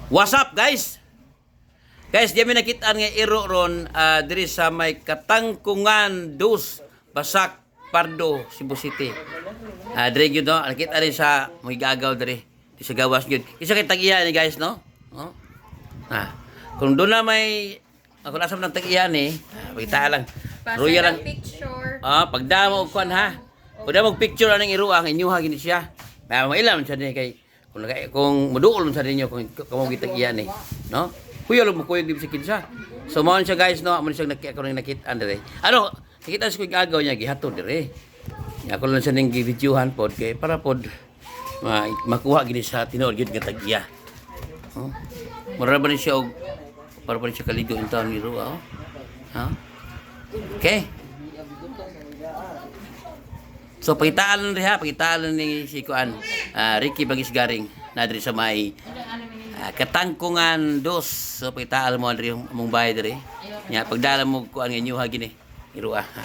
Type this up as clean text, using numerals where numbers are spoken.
What's up guys? Guys, di mi nakitaan nga iro ron diri sa may Katangkungan dos Basak Pardo, Cebu City. Diri gyud no, nakita rin sa may gagaw diri. Di sa gawas gyud. Isa kay tag-iya ni guys no? Oh. Kung doon na may ako nasa ng tag-iya ni, pagita lang. Royal lang picture. Pagdamo og kwan ha. Pagdamo og picture ang iruang inyuha gini siya. Mailam siya ni kay kung muduol sa ninyo kung kamo gitag-iya ni, no? Kuya mo kuya di sa kinsa. So mo siya guys no, amo siya nakita dire. Ano, nakita sa kuy gagaw niya gihatod dire. Ako lang siya ning gi-videohan pod kay para pod makuha gini sa tinuod gyud nga tag-iya. Oh. Mura ba ni siya og para pa siya kaligo in taon ni Ruwa. Okay. So pagitaan rin ha, pagitaan ni si Kuan Ricky Bagis Garing na diri sa may Katangkungan dos. So pagitaan mo diri among bahay diri. Nya pagdala mo kuan nga inyo ha gini. Iruwa ha.